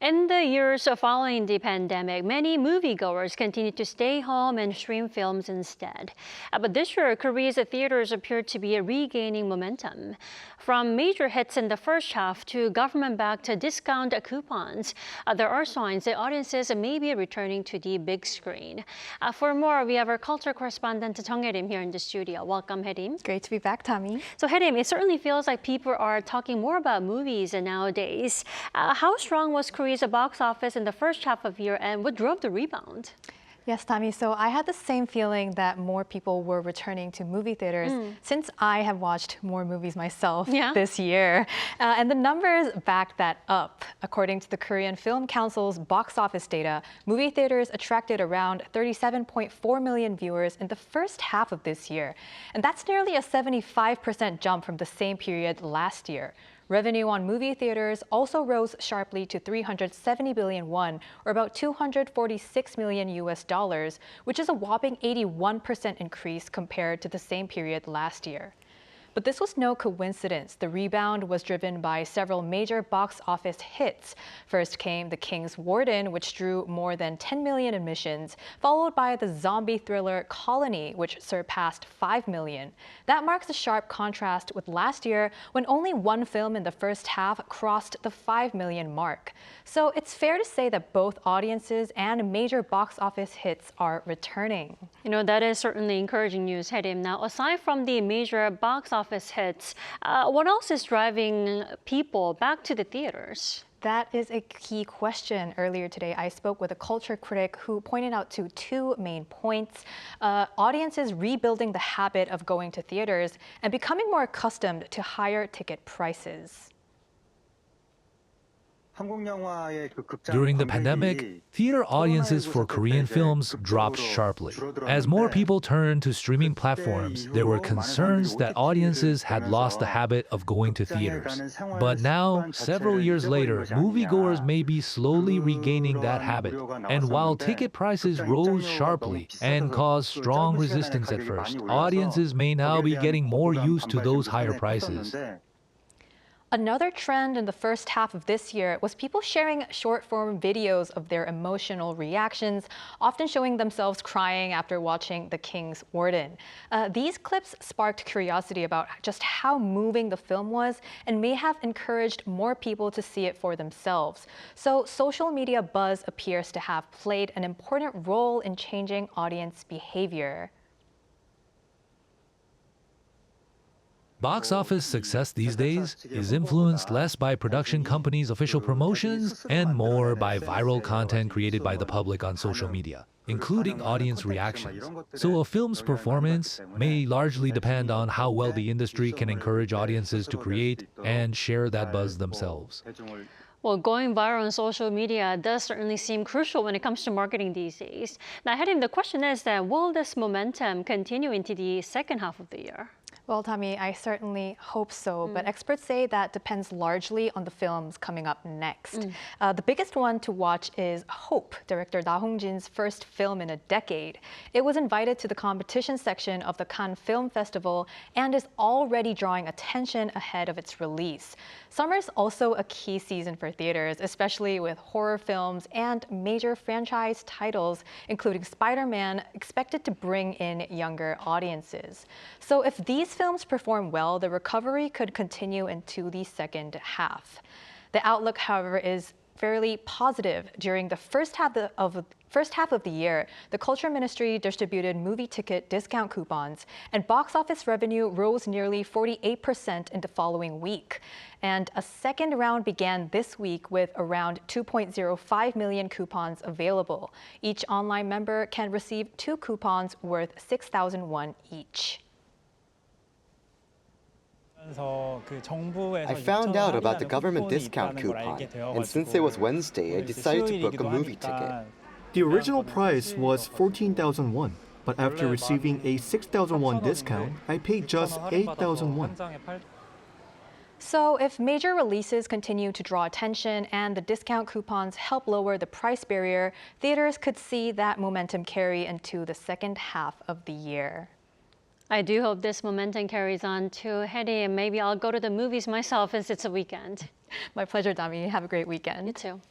In the years following the pandemic, many moviegoers continued to stay home and stream films instead. But this year, Korea's theaters appear to be regaining momentum. From major hits in the first half to government-backed discount coupons, there are signs that audiences may be returning to the big screen. For more, we have our culture correspondent Chung Hye-lim here in the studio. Welcome, Hye-lim. Great to be back, Dami. So, Hye-lim, it certainly feels like people are talking more about movies nowadays. How strong was Korea's box office in the first half of the year, and what drove the rebound? Yes, Dami. So I had the same feeling that more people were returning to movie theaters since I have watched more movies myself this year. And the numbers back that up. According to the Korean Film Council's box office data, movie theaters attracted around 37.4 million viewers in the first half of this year. And that's nearly a 75% jump from the same period last year. Revenue on movie theaters also rose sharply to 370 billion won, or about $246 million US, which is a whopping 81% increase compared to the same period last year. But this was no coincidence. The rebound was driven by several major box office hits. First came The King's Warden, which drew more than 10 million admissions, followed by the zombie thriller Colony, which surpassed 5 million. That marks a sharp contrast with last year, when only one film in the first half crossed the 5 million mark. So it's fair to say that both audiences and major box office hits are returning. You know, that is certainly encouraging news, Hye-lim. Now, aside from the major box office hits, what else is driving people back to the theaters? That is a key question. Earlier today, I spoke with a culture critic who pointed out to two main points. Audiences rebuilding the habit of going to theaters and becoming more accustomed to higher ticket prices. During the pandemic, theater audiences for Korean films dropped sharply. As more people turned to streaming platforms, there were concerns that audiences had lost the habit of going to theaters. But now, several years later, moviegoers may be slowly regaining that habit. And while ticket prices rose sharply and caused strong resistance at first, audiences may now be getting more used to those higher prices. Another trend in the first half of this year was people sharing short-form videos of their emotional reactions, often showing themselves crying after watching The King's Warden. These clips sparked curiosity about just how moving the film was and may have encouraged more people to see it for themselves. So social media buzz appears to have played an important role in changing audience behavior. Box office success these days is influenced less by production companies' official promotions and more by viral content created by the public on social media, including audience reactions. So a film's performance may largely depend on how well the industry can encourage audiences to create and share that buzz themselves. Well, going viral on social media does certainly seem crucial when it comes to marketing these days. Now, Hye-lim, the question is that will this momentum continue into the second half of the year? Well, Dami, I certainly hope so, but experts say that depends largely on the films coming up next. The biggest one to watch is Hope, director Na Hong-jin's first film in a decade. It was invited to the competition section of the Cannes Film Festival and is already drawing attention ahead of its release. Summer is also a key season for theaters, especially with horror films and major franchise titles, including Spider-Man, expected to bring in younger audiences. So if these films perform well, the recovery could continue into the second half. The outlook, however, is fairly positive. During the first half of the year, the Culture Ministry distributed movie ticket discount coupons, and box office revenue rose nearly 48% in the following week. And a second round began this week with around 2.05 million coupons available. Each online member can receive 2 coupons worth 6,000 won each. I found out about the government discount coupon, and since it was Wednesday, I decided to book a movie ticket. The original price was 14,000 won, but after receiving a 6,000 won discount, I paid just 8,000 won. So if major releases continue to draw attention and the discount coupons help lower the price barrier, theaters could see that momentum carry into the second half of the year. I do hope this momentum carries on to Hye-lim. Maybe I'll go to the movies myself as it's a weekend. My pleasure, Dami. Have a great weekend. You too.